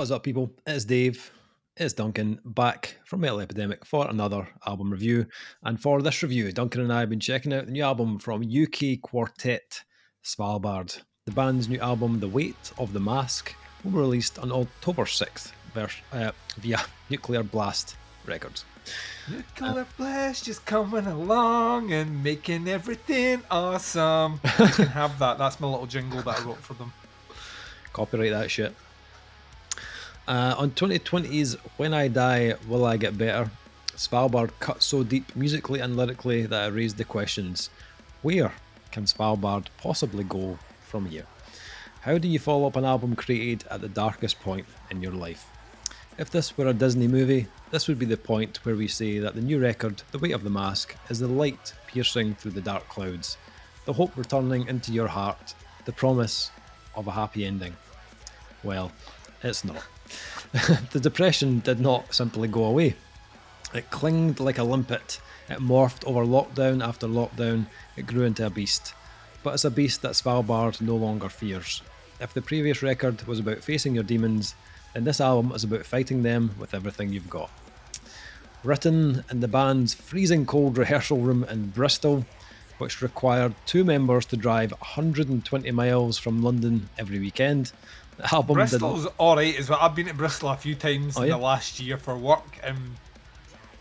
What's up, people? It's Dave. It's Duncan back from Metal Epidemic for another album review. And for this review, Duncan and I have been checking out the new album from UK quartet Svalbard. The band's new album, The Weight of the Mask, will be released on October 6th via Nuclear Blast Records. Nuclear Blast just coming along and making everything awesome. You can have that. That's my little jingle that I wrote for them. Copyright that shit. On 2020's When I Die, Will I Get Better? Svalbard cut so deep musically and lyrically that it raised the questions. Where can Svalbard possibly go from here? How do you follow up an album created at the darkest point in your life? If this were a Disney movie, this would be the point where we say that the new record, The Weight of the Mask, is the light piercing through the dark clouds, the hope returning into your heart, the promise of a happy ending. Well, it's not. The depression did not simply go away. It clinged like a limpet. It morphed over lockdown after lockdown. It grew into a beast. But it's a beast that Svalbard no longer fears. If the previous record was about facing your demons, then this album is about fighting them with everything you've got. Written in the band's freezing cold rehearsal room in Bristol, which required two members to drive 120 miles from London every weekend. The album Bristol's alright as well. I've been to Bristol a few times in the last year for work.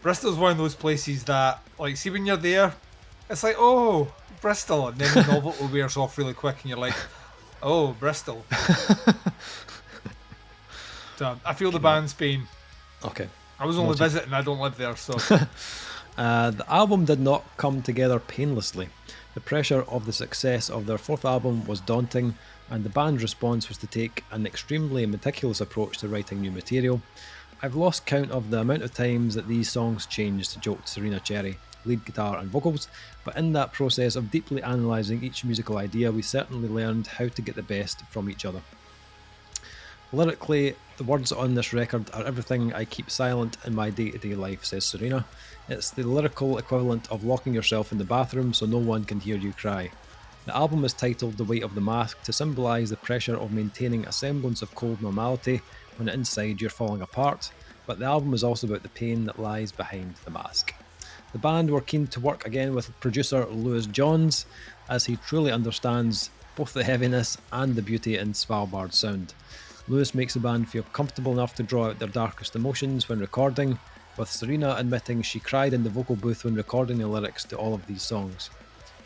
Bristol's one of those places that, like, see when you're there, it's like, oh, Bristol, and then the novelty wears off really quick and you're like, oh, Bristol. So I feel the band's pain. Okay. I was only visiting, I don't live there, so. The album did not come together painlessly. The pressure of the success of their fourth album was daunting, and the band's response was to take an extremely meticulous approach to writing new material. I've lost count of the amount of times that these songs changed, joked Serena Cherry, lead guitar and vocals, but in that process of deeply analysing each musical idea, we certainly learned how to get the best from each other. Lyrically, the words on this record are everything I keep silent in my day-to-day life, says Serena. It's the lyrical equivalent of locking yourself in the bathroom so no one can hear you cry. The album is titled The Weight of the Mask to symbolise the pressure of maintaining a semblance of cold normality when inside you're falling apart, but the album is also about the pain that lies behind the mask. The band were keen to work again with producer Lewis Johns, as he truly understands both the heaviness and the beauty in Svalbard's sound. Lewis makes the band feel comfortable enough to draw out their darkest emotions when recording, with Serena admitting she cried in the vocal booth when recording the lyrics to all of these songs.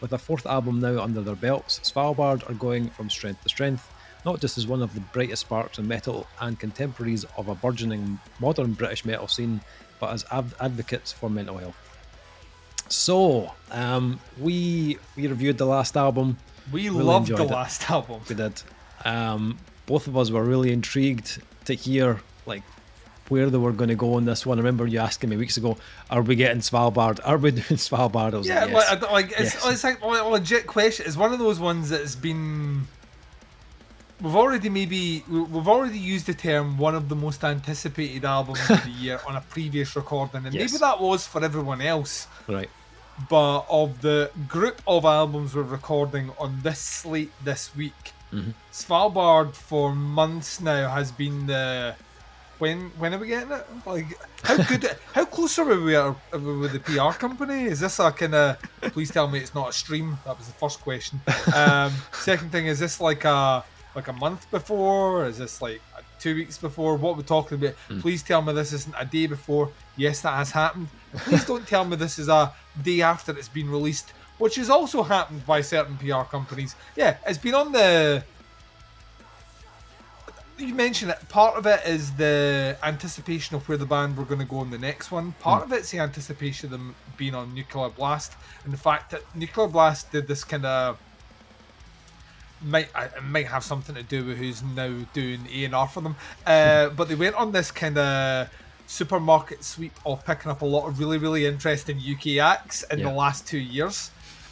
With a fourth album now under their belts, Svalbard are going from strength to strength, not just as one of the brightest sparks in metal and contemporaries of a burgeoning modern British metal scene, but as advocates for mental health. So, we reviewed the last album. We loved the last album. We did. Both of us were really intrigued to hear where they were going to go on this one. I remember you asking me weeks ago, "Are we getting Svalbard? Are we doing Svalbard?" I was like, yes. It's like a legit question. It's one of those ones that's been. We've already used the term one of the most anticipated albums of the year on a previous recording, and maybe that was for everyone else. Right. But of the group of albums we're recording on this slate this week, Svalbard for months now has been the. When are we getting it? Like, how close are we with the PR company? Is this a kind of? Please tell me it's not a stream. That was the first question. Second thing, is this like a month before? Is this like 2 weeks before? What we're talking about? Please tell me this isn't a day before. Yes, that has happened. Please don't tell me this is a day after it's been released, which has also happened by certain PR companies. Yeah, it's been on the. You mentioned it. Part of it is the anticipation of where the band were going to go in the next one. Part of it's the anticipation of them being on Nuclear Blast, and the fact that Nuclear Blast did this kind of might have something to do with who's now doing A&R for them. But they went on this kind of supermarket sweep of picking up a lot of really, really interesting UK acts in the last 2 years.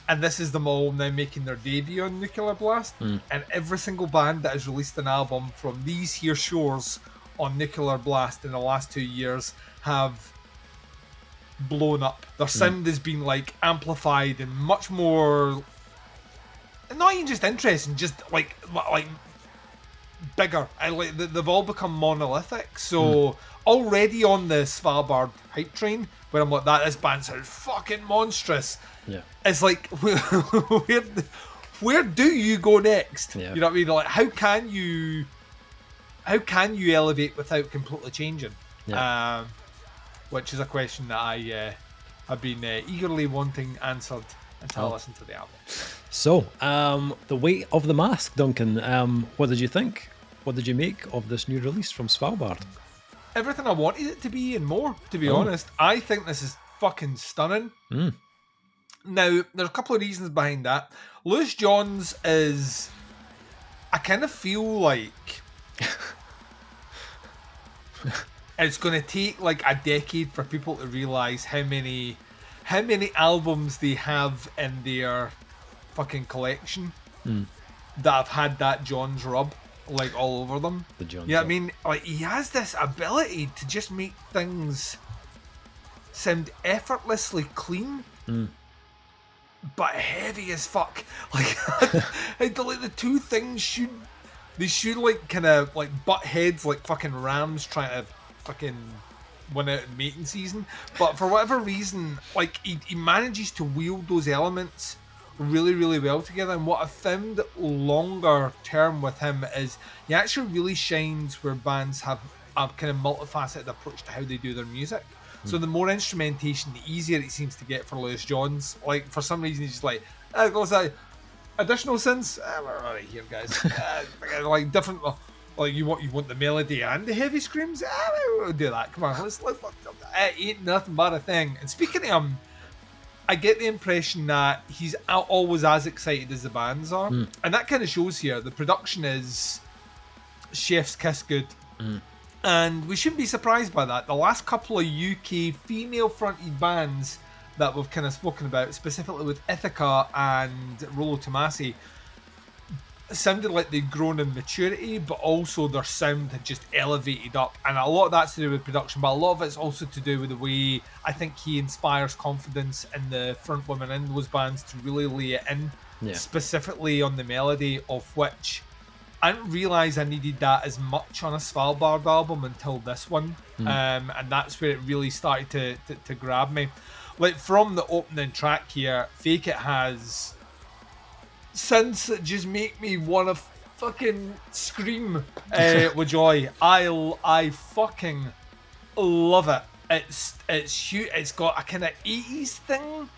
And this is them all now making their debut on Nuclear Blast. And every single band that has released an album from these here shores on Nuclear Blast in the last 2 years have blown up. Their sound has been amplified and much more, not even just interesting, just like bigger. And like they've all become monolithic. So already on the Svalbard hype train, where I'm like, this band sounds fucking monstrous. Yeah. It's like, where do you go next? Yeah. You know what I mean? Like, how can you elevate without completely changing? Yeah. Which is a question that I have been eagerly wanting answered until I listened to the album. So, the weight of the mask, Duncan. What did you think? What did you make of this new release from Svalbard? Everything I wanted it to be and more, to be honest. I think this is fucking stunning. Now, there's a couple of reasons behind that. Lewis Johns is... I kind of feel like... it's going to take like a decade for people to realise how many albums they have in their fucking collection that have had that Johns rub like all over them. The Johns. Yeah, I mean, like he has this ability to just make things sound effortlessly clean, but heavy as fuck. Like, like the two things should like kind of like butt heads like fucking rams trying to fucking win out in mating season. But for whatever reason, like he manages to wield those elements really, really well together. And what I've found longer term with him is he actually really shines where bands have a kind of multifaceted approach to how they do their music. So the more instrumentation, the easier it seems to get for Lewis Johns. Like for some reason he's just like, goes like additional synths. We're alright here, guys. Like different. Like you want the melody and the heavy screams. We'll do that. Come on, let's it ain't nothing but a thing. And speaking of him, I get the impression that he's always as excited as the bands are, and that kind of shows here. The production is chef's kiss good. And we shouldn't be surprised by that. The last couple of UK female-fronted bands that we've kind of spoken about, specifically with Ithaca and Rolo Tomassi, sounded like they'd grown in maturity, but also their sound had just elevated up. And a lot of that's to do with production, but a lot of it's also to do with the way I think he inspires confidence in the front women in those bands to really lay it in, specifically on the melody, of which I didn't realise I needed that as much on a Svalbard album until this one. And that's where it really started to grab me. Like from the opening track here, Fake It has synths that just make me want to fucking scream with joy. I fucking love it. It's huge. It's got a kind of 80s thing,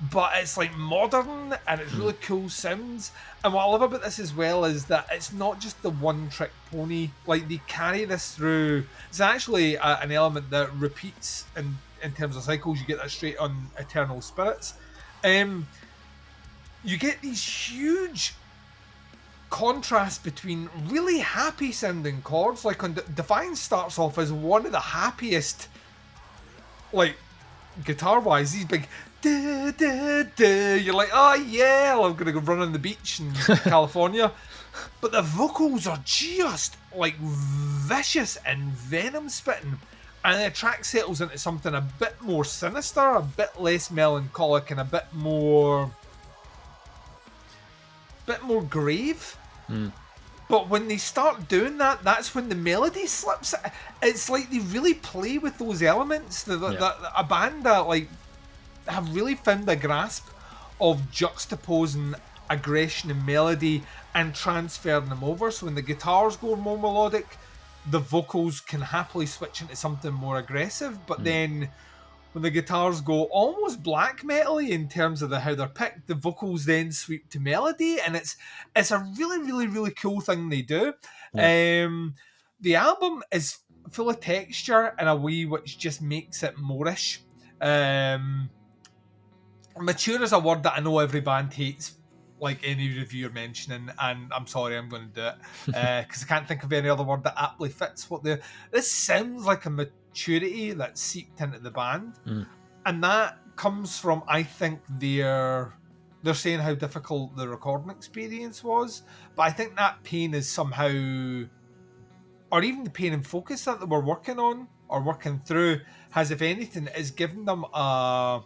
but it's like modern and it's really cool sounds. And what I love about this as well is that it's not just the one trick pony. Like they carry this through. It's actually an element that repeats in terms of cycles. You get that straight on Eternal Spirits. You get these huge contrasts between really happy sounding chords. Like on Defiance starts off as one of the happiest, like guitar wise, these big da, da, da. You're like, oh yeah, I'm gonna go run on the beach in California. But the vocals are just like vicious and venom spitting. And the track settles into something a bit more sinister, a bit less melancholic, and a bit more grave. But when they start doing that, that's when the melody slips. It's like they really play with those elements. A band that like have really found a grasp of juxtaposing aggression and melody and transferring them over. So when the guitars go more melodic, the vocals can happily switch into something more aggressive. But then when the guitars go almost black metal-y in terms of how they're picked, the vocals then sweep to melody, and it's a really, really, really cool thing they do. The album is full of texture in a way which just makes it moreish. Mature is a word that I know every band hates, like any reviewer mentioning, and I'm sorry, I'm going to do it because I can't think of any other word that aptly fits what they. This sounds like a maturity that seeped into the band, and that comes from, I think, they're saying how difficult the recording experience was, but I think that pain is somehow, or even the pain and focus that they were working on or working through, has, if anything, is giving them a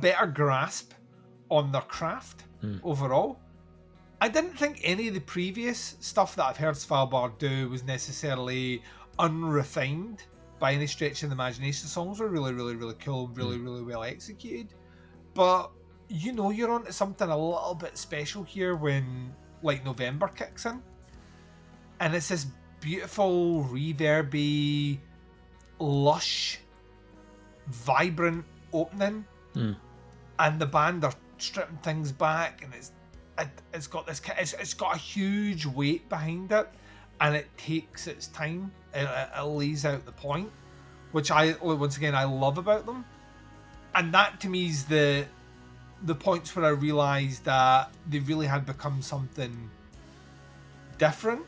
better grasp on their craft overall. I didn't think any of the previous stuff that I've heard Svalbard do was necessarily unrefined by any stretch of the imagination. The songs were really, really, really cool, really, really well executed. But you know you're onto something a little bit special here when like November kicks in. And it's this beautiful, reverby, lush, vibrant opening. And the band are stripping things back, and it's got this, it's got a huge weight behind it, and it takes its time. It lays out the point, which once again I love about them. And that to me is the points where I realised that they really had become something different.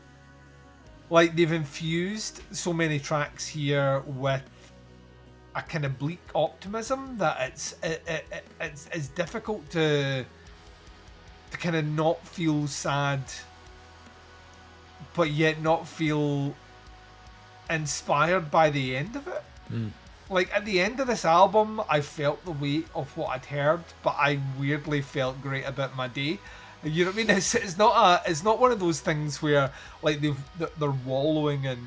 Like, they've infused so many tracks here with a kind of bleak optimism that it's difficult to kind of not feel sad, but yet not feel inspired by the end of it. Like, at the end of this album, I felt the weight of what I'd heard, but I weirdly felt great about my day. You know what I mean? It's not one of those things where like they're wallowing in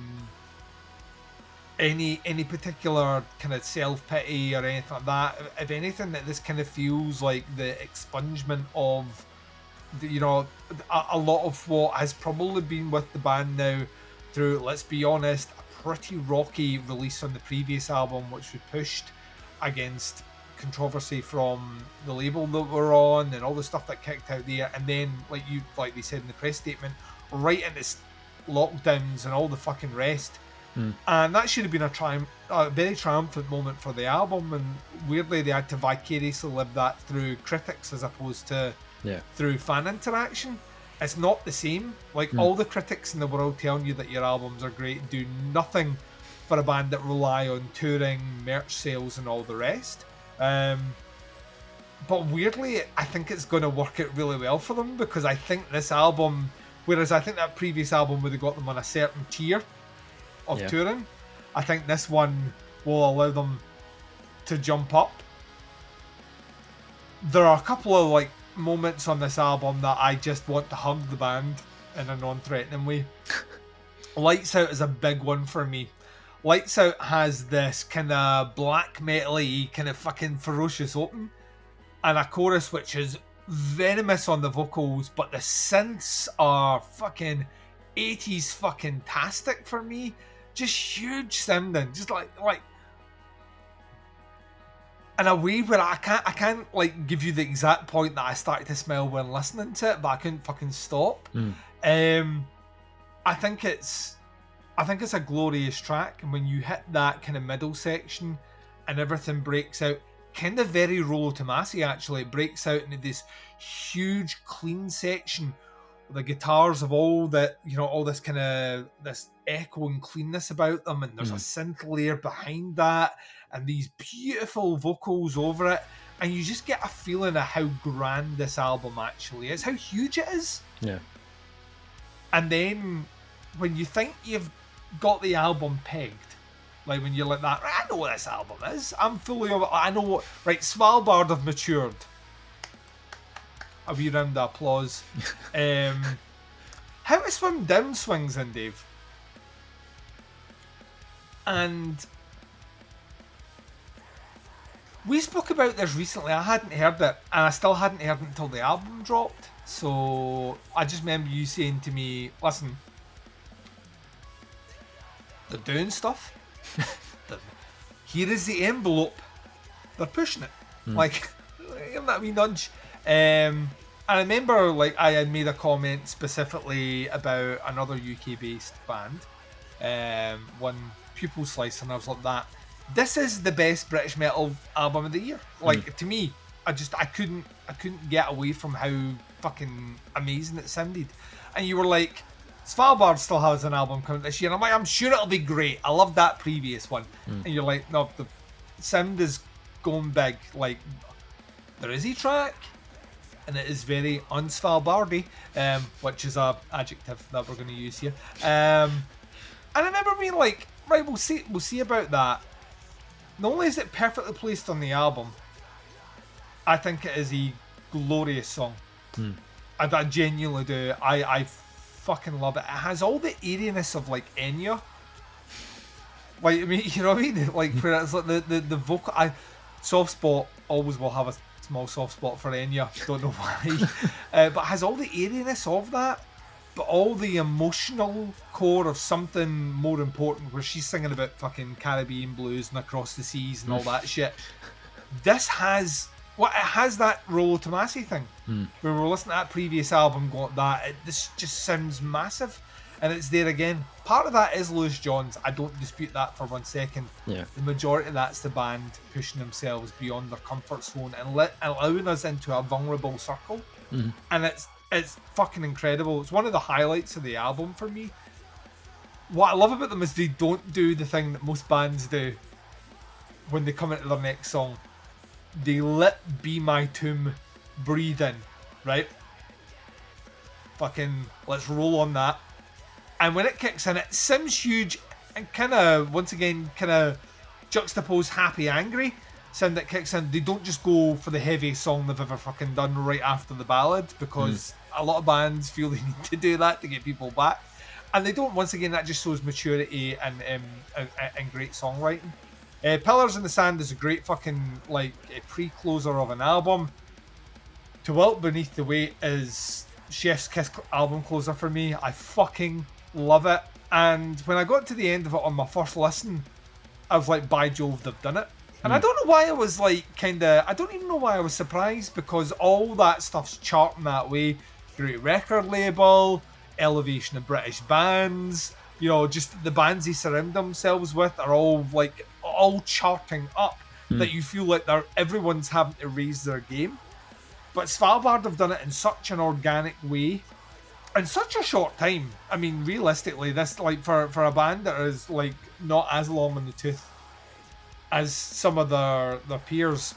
any particular kind of self-pity or anything like that. If anything, that this kind of feels like the expungement of a lot of what has probably been with the band now through, let's be honest, a pretty rocky release on the previous album, which we pushed against controversy from the label that we're on and all the stuff that kicked out there, and then like they said in the press statement, right into lockdowns and all the fucking rest. And that should have been a very triumphant moment for the album, and weirdly they had to vicariously live that through critics as opposed to through fan interaction. It's not the same. Like, all the critics in the world telling you that your albums are great do nothing for a band that rely on touring, merch sales and all the rest. But weirdly, I think it's going to work out really well for them, because I think this album, whereas I think that previous album would have got them on a certain tier of touring, I think this one will allow them to jump up. There are a couple of like moments on this album that I just want to hug the band in a non-threatening way. Lights Out is a big one for me. Lights Out has this kind of black metal-y, kind of fucking ferocious open, and a chorus which is venomous on the vocals, but the synths are fucking 80s fucking tastic for me. Just huge sounding, just like in a way where I can't like give you the exact point that I started to smile when listening to it, but I couldn't fucking stop. I think it's a glorious track, and when you hit that kind of middle section and everything breaks out, kind of very Rolo Tomassi actually, it breaks out into this huge clean section. The guitars have all that, all this kind of this echo and cleanness about them, and there's a synth layer behind that, and these beautiful vocals over it, and you just get a feeling of how grand this album actually is, how huge it is. Yeah. And then when you think you've got the album pegged, like when you're like that, I know what this album is. I'm fully, I know what, right, Svalbard have matured. A wee round of applause. How to Swim Down swings in, Dave. And we spoke about this recently. I hadn't heard it, and I still hadn't heard it until the album dropped. So I just remember you saying to me, listen, they're doing stuff. Here is the envelope. They're pushing it. Like, give that wee nudge. And I remember, like, I had made a comment specifically about another UK-based band, one Pupil Slice, and I was like, this is the best British metal album of the year. Like, to me, I couldn't get away from how fucking amazing it sounded. And you were like, Svalbard still has an album coming this year. And I'm like, I'm sure it'll be great. I love that previous one. And you're like, no, the sound is going big. Like, there is a track, and it is very un-Svalbardy, which is a adjective that we're going to use here. And I remember being like, right, we'll see about that. Not only is it perfectly placed on the album, I think it is a glorious song. I genuinely do. I fucking love it. It has all the airiness of like Enya. Like, I mean, you know what I mean? Like, where it's like the vocal. Soft spot, always will have a small soft spot for Enya. Don't know why. But it has all the airiness of that, but all the emotional core of something more important, where she's singing about fucking Caribbean blues and across the seas and all that shit. This has. Well, it has that Rolo Tomassi thing. Where we're listening to that previous album going that, this just sounds massive. And it's there again. Part of that is Lewis Johns. I don't dispute that for 1 second. Yeah. The majority of that's the band pushing themselves beyond their comfort zone and allowing us into a vulnerable circle. And it's fucking incredible. It's one of the highlights of the album for me. What I love about them is they don't do the thing that most bands do when they come into their next song. They let Be My Tomb breathe in, right? Fucking, let's roll on that. And when it kicks in, it sounds huge and kind of, once again, kind of juxtapose happy, angry sound that kicks in. They don't just go for the heaviest song they've ever fucking done right after the ballad, because a lot of bands feel they need to do that to get people back. And they don't. Once again, that just shows maturity and great songwriting. Pillars in the Sand is a great fucking, like, a pre-closer of an album. To Wilt Beneath the Weight is Chef's Kiss album closer for me. I fucking love it. And when I got to the end of it on my first listen, I was like, by Jove, they've done it. And I don't know why I was like, I don't even know why I was surprised, because all that stuff's charting that way. Great record label, elevation of British bands, you know, just the bands they surround themselves with are all like, all charting up, that you feel like everyone's having to raise their game. But Svalbard have done it in such an organic way, in such a short time. I mean, realistically, this, like, for a band that is like not as long in the tooth as some of their peers,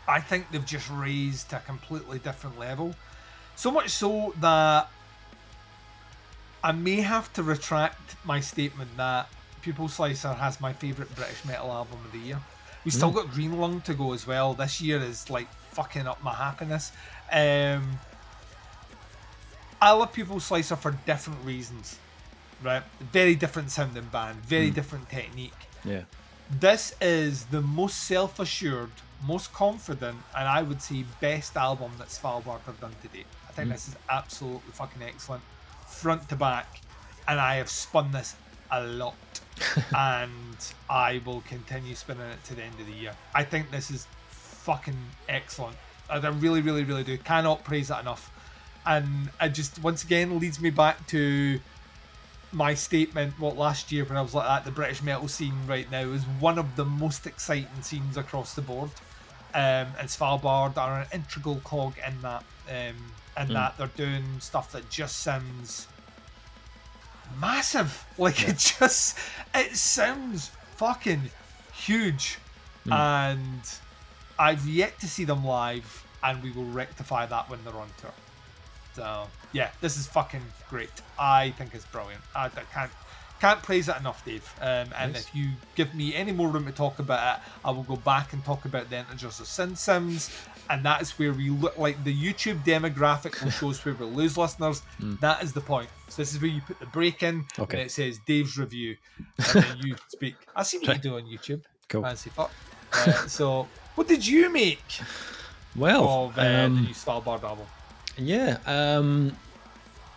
I think they've just raised to a completely different level. So much so that I may have to retract my statement that Pupil Slicer has my favourite British metal album of the year. We still got Green Lung to go as well. This year is like fucking up my happiness. I love Pupil Slicer for different reasons, right? Very different sounding band, very different technique. Yeah. This is the most self-assured, most confident, and I would say best album that Svalbard have done to date. I think this is absolutely fucking excellent, front to back, and I have spun this a lot. And I will continue spinning it to the end of the year. I think this is fucking excellent. I really, really, really do. Cannot praise it enough. And it just, once again, leads me back to my statement, last year when I was like that, the British metal scene right now is one of the most exciting scenes across the board. And Svalbard are an integral cog in that. That they're doing stuff that just sounds massive. Like, it sounds fucking huge. And I've yet to see them live, and we will rectify that when they're on tour. So yeah, this is fucking great. I think it's brilliant. I can't praise it enough, Dave. And Nice. if you give me any more room to talk about it, I will go back and talk about the Integers of Sin Sims, and that is where we look like the YouTube demographic will show us where we lose listeners. That is the point. So this is where you put the break in, Okay. and it says Dave's review, and then you speak. I see what you do on YouTube. Cool. Fancy fuck. So what did you make Well, of the new Svalbard album? yeah,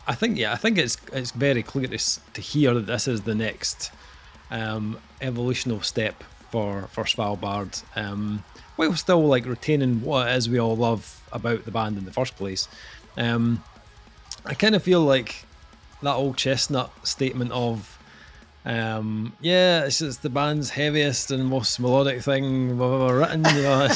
I think it's very clear to hear that this is the next evolutional step for Svalbard. While still like retaining what it is we all love about the band in the first place. I kind of feel like that old chestnut statement of it's the band's heaviest and most melodic thing we've ever written, you know.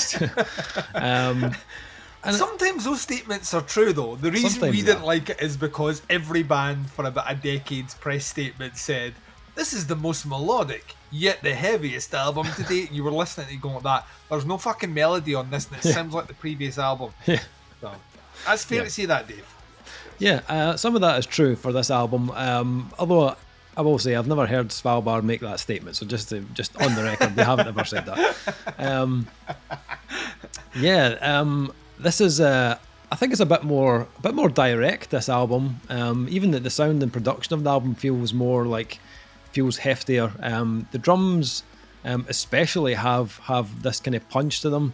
And sometimes those statements are true, though. The reason we didn't like it is because every band for about a decade's press statement said, this is the most melodic, yet the heaviest album to date. And you were listening to it going like that. There's no fucking melody on this, and it sounds like the previous album. Yeah. So, that's fair to say that, Dave. Yeah, some of that is true for this album. Although I will say I've never heard Svalbard make that statement, so just on the record, they haven't ever said that. This is I think it's a bit more direct, this album. Even the sound and production of the album feels heftier. The drums, especially, have this kind of punch to them,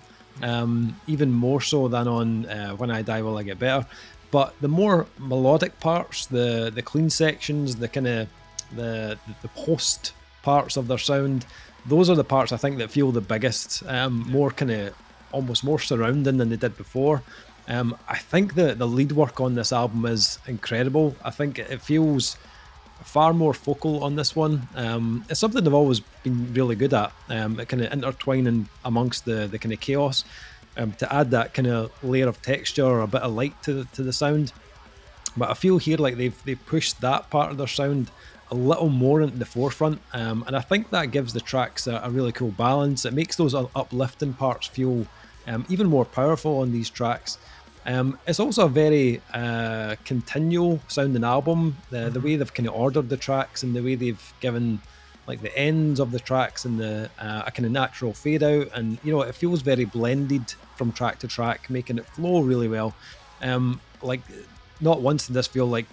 even more so than on When I Die Will I Get Better. But the more melodic parts, the clean sections, the kind of the post parts of their sound, those are the parts I think that feel the biggest, more kind of almost more surrounding than they did before. I think the lead work on this album is incredible. I think it feels far more focal on this one. It's something they've always been really good at, it kind of intertwining amongst the kind of chaos, to add that kind of layer of texture or a bit of light to the sound. But I feel here like they've pushed that part of their sound a little more into the forefront, and I think that gives the tracks a really cool balance. It makes those uplifting parts feel even more powerful on these tracks. It's also a very continual sounding album. The way they've kind of ordered the tracks and the way they've given like the ends of the tracks and a kind of natural fade out, and it feels very blended from track to track, making it flow really well. Like not once did this feel like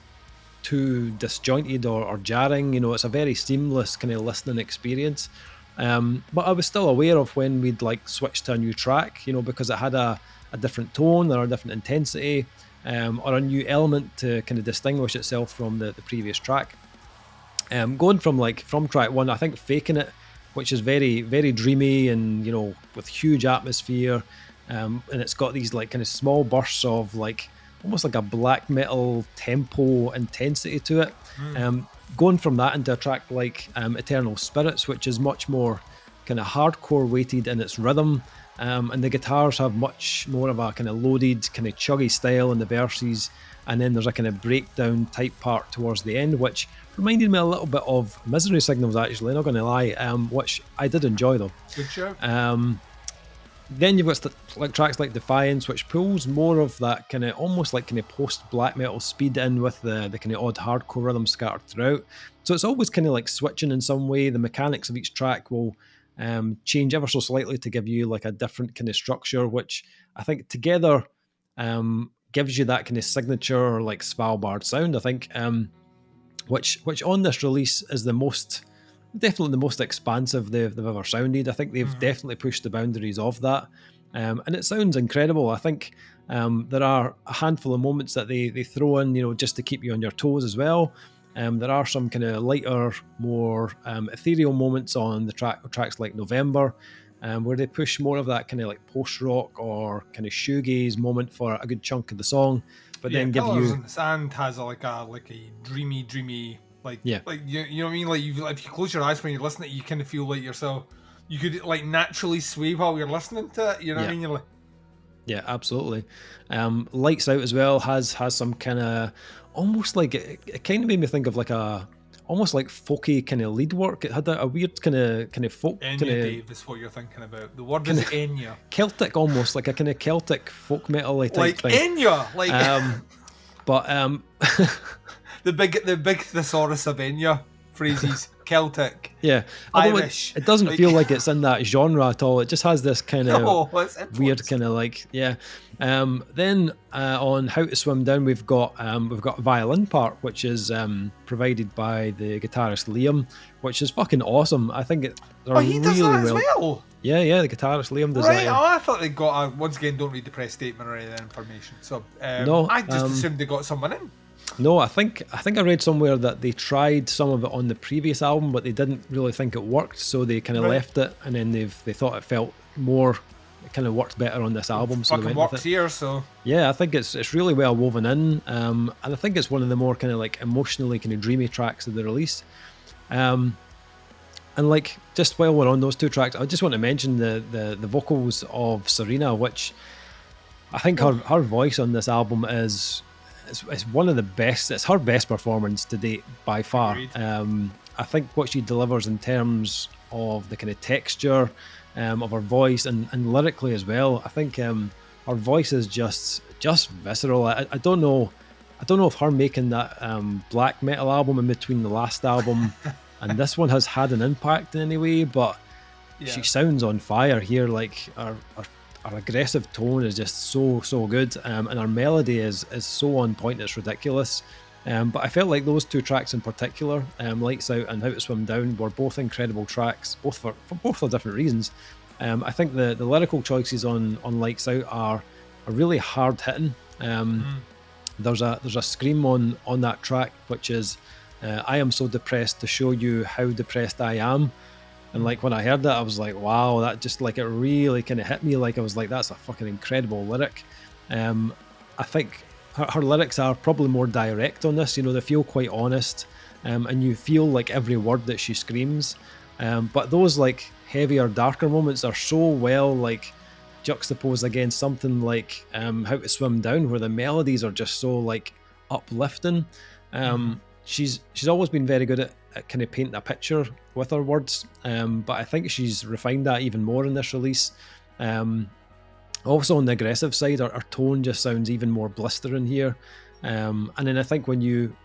too disjointed or jarring. It's a very seamless kind of listening experience. But I was still aware of when we'd like switch to a new track, because it had a different tone or a different intensity, or a new element to kind of distinguish itself from the previous track. Going from track one, I think Faking It, which is very, very dreamy and, with huge atmosphere, and it's got these like kind of small bursts of like almost like a black metal tempo intensity to it. Going from that into a track like Eternal Spirits, which is much more kind of hardcore weighted in its rhythm, and the guitars have much more of a kind of loaded, kind of chuggy style in the verses, and then there's a kind of breakdown type part towards the end, which reminded me a little bit of Misery Signals, actually, not going to lie, which I did enjoy though. Good show. Then you've got like tracks like Defiance, which pulls more of that kind of almost like kind of post black metal speed in with the kind of odd hardcore rhythm scattered throughout. So it's always kind of like switching in some way. The mechanics of each track will change ever so slightly to give you like a different kind of structure, which I think together gives you that kind of signature like Svalbard sound, I think, which on this release is definitely the most expansive they've ever sounded. I think they've definitely pushed the boundaries of that, and it sounds incredible. I think there are a handful of moments that they throw in, just to keep you on your toes as well. There are some kind of lighter, more ethereal moments on the tracks like November, where they push more of that kind of like post-rock or kind of shoegaze moment for a good chunk of the song, but then give Pillars you... in the Sand has like a dreamy, like you know what I mean? Like if you close your eyes when you're listening, you kind of feel like you could like naturally sway while you're listening to it. You know what I mean? You're like, yeah, absolutely. Lights Out as well has some kind of almost like it kind of made me think of like almost like folky kind of lead work. It had a weird kind of folk. Enya, Dave, is what you're thinking about. The word is Enya. Celtic, almost like a kind of Celtic folk metal type like thing. Enya, like. But the big thesaurus of Enya phrases. Celtic. Yeah, Irish. It doesn't feel like it's in that genre at all. It just has this kind of weird kind of like, yeah. Then on How to Swim Down, we've got a violin part, which is provided by the guitarist Liam, which is fucking awesome. I think it. He does that as well. Yeah, the guitarist Liam does right, that. Oh, I thought they got once again, don't read the press statement or any of that information. So no, I just assumed they got someone in. No, I think I read somewhere that they tried some of it on the previous album, but they didn't really think it worked, so they kind of left it, and then they thought it felt more, it kind of worked better on this album. So fucking works here, so yeah, I think it's really well woven in, and I think it's one of the more kind of like emotionally kind of dreamy tracks of the release. And like just while we're on those two tracks, I just want to mention the vocals of Serena, which I think her voice on this album is. It's one of the best. It's her best performance to date by far. I think what she delivers in terms of the kind of texture of her voice and lyrically as well. I think her voice is just visceral. I don't know if her making that black metal album in between the last album and this one has had an impact in any way, but she sounds on fire here. Like her aggressive tone is just so good, and our melody is so on point. It's ridiculous. But I felt like those two tracks in particular, Lights Out and How to Swim Down, were both incredible tracks, both for different reasons. I think the lyrical choices on Lights Out are really hard hitting. There's a scream on that track, which is I am so depressed to show you how depressed I am. And like when I heard that, I was like, wow, that just like it really kind of hit me. Like I was like, that's a fucking incredible lyric. I think her lyrics are probably more direct on this. You know, they feel quite honest, and you feel like every word that she screams. But those like heavier, darker moments are so well like juxtaposed against something like How to Swim Down, where the melodies are just so like uplifting. She's always been very good at kind of painting a picture with her words, but I think she's refined that even more in this release. Also on the aggressive side, her tone just sounds even more blistering here. And then I think when you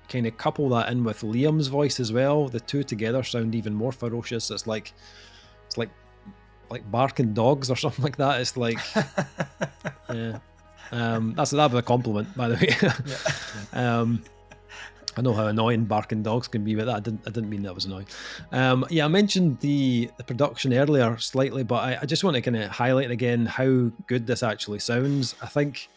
kind of couple that in with Liam's voice as well, the two together sound even more ferocious. It's like barking dogs or something like that. It's like yeah. That's a compliment, by the way. Yeah. I know how annoying barking dogs can be, but I didn't mean that was annoying. I mentioned the production earlier slightly, but I just want to kind of highlight again how good this actually sounds. I think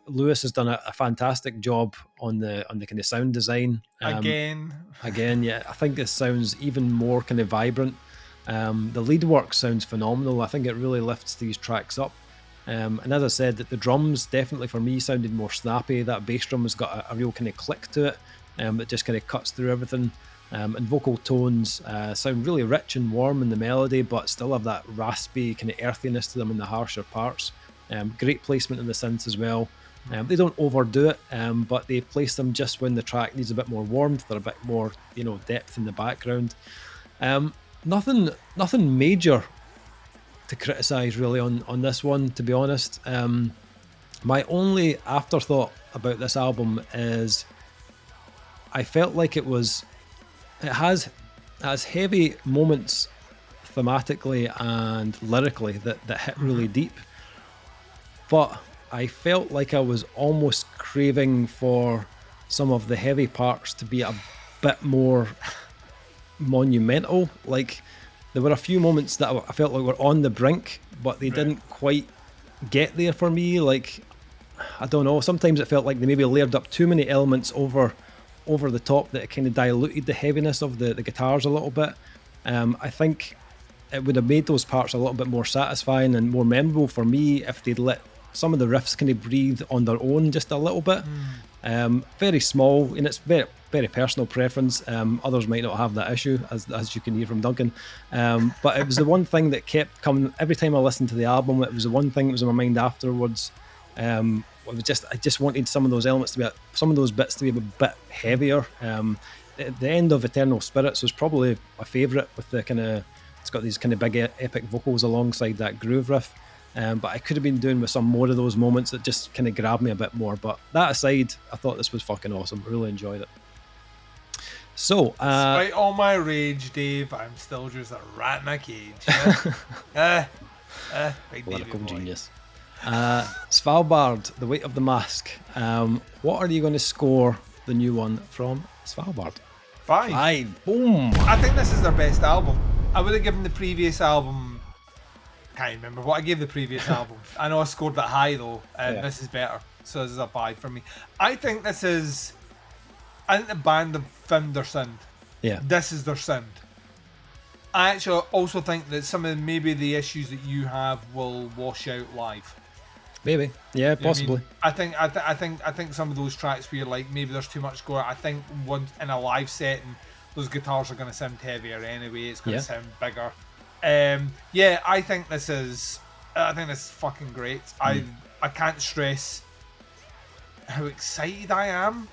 Lewis has done a fantastic job on the kind of sound design. Again, yeah. I think this sounds even more kind of vibrant. The lead work sounds phenomenal. I think it really lifts these tracks up. And as I said, the drums definitely for me sounded more snappy. That bass drum has got a real kind of click to it that just kind of cuts through everything. And vocal tones sound really rich and warm in the melody, but still have that raspy kind of earthiness to them in the harsher parts. Great placement in the synths as well. They don't overdo it, but they place them just when the track needs a bit more warmth or a bit more, depth in the background. Nothing major to criticise really on this one, to be honest. My only afterthought about this album is I felt like it has heavy moments thematically and lyrically that hit really deep, but I felt like I was almost craving for some of the heavy parts to be a bit more monumental. Like there were a few moments that I felt like were on the brink, but they didn't quite get there for me. Like, I don't know, sometimes it felt like they maybe layered up too many elements over the top that it kind of diluted the heaviness of the guitars a little bit. I think it would have made those parts a little bit more satisfying and more memorable for me if they'd let some of the riffs kind of breathe on their own just a little bit. Very small, and it's very, very personal preference. Others might not have that issue, as you can hear from Duncan. But it was the one thing that kept coming every time I listened to the album. It was the one thing that was in my mind afterwards. I just wanted some of those elements some of those bits to be a bit heavier. The end of Eternal Spirits was probably my favourite, with the kind of, it's got these kind of big epic vocals alongside that groove riff. But I could have been doing with some more of those moments that just kind of grabbed me a bit more. But that aside, I thought this was fucking awesome. I really enjoyed it. So, despite all my rage, Dave, I'm still just a rat in a cage. Lyrical genius. Svalbard, The Weight of the Mask. What are you going to score the new one from Svalbard? 5. Boom. I think this is their best album. I would have given the previous album, can't remember what I gave the previous album. I know I scored that high though, and this is better. So this is a 5 for me. I think the band have found their sound. Yeah. This is their sound. I actually also think that some of maybe the issues that you have will wash out live. Maybe. Yeah, possibly. I think some of those tracks where you're like, maybe there's too much going. I think once in a live setting, those guitars are going to sound heavier anyway. It's going to sound bigger. I think this is fucking great. I can't stress how excited I am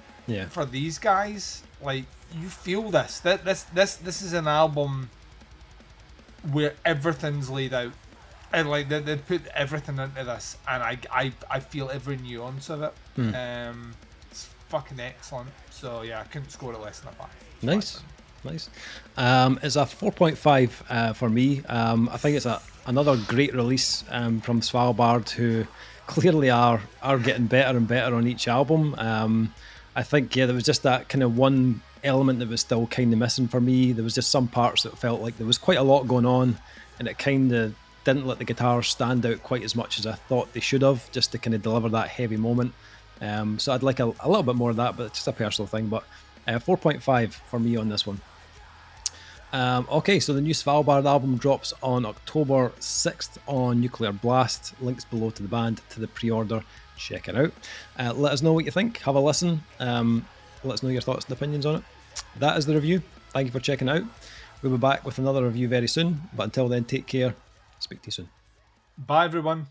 for these guys. Like, you feel this. This is an album where everything's laid out. And like they put everything into this, and I feel every nuance of it. It's fucking excellent. So yeah, I couldn't score it less than a 5. Nice. It's a 4.5 for me. I think it's another great release from Svalbard, who clearly are getting better and better on each album. I think, yeah, there was just that kind of one element that was still kind of missing for me. There was just some parts that felt like there was quite a lot going on, and it kind of didn't let the guitars stand out quite as much as I thought they should have, just to kind of deliver that heavy moment. So I'd like a little bit more of that, but it's just a personal thing. But 4.5 for me on this one. Okay, so the new Svalbard album drops on October 6th on Nuclear Blast. Links below to the band to the pre-order. Check it out. Let us know what you think. Have a listen. Let us know your thoughts and opinions on it. That is the review. Thank you for checking it out. We'll be back with another review very soon. But until then, take care. Speak to you soon. Bye, everyone.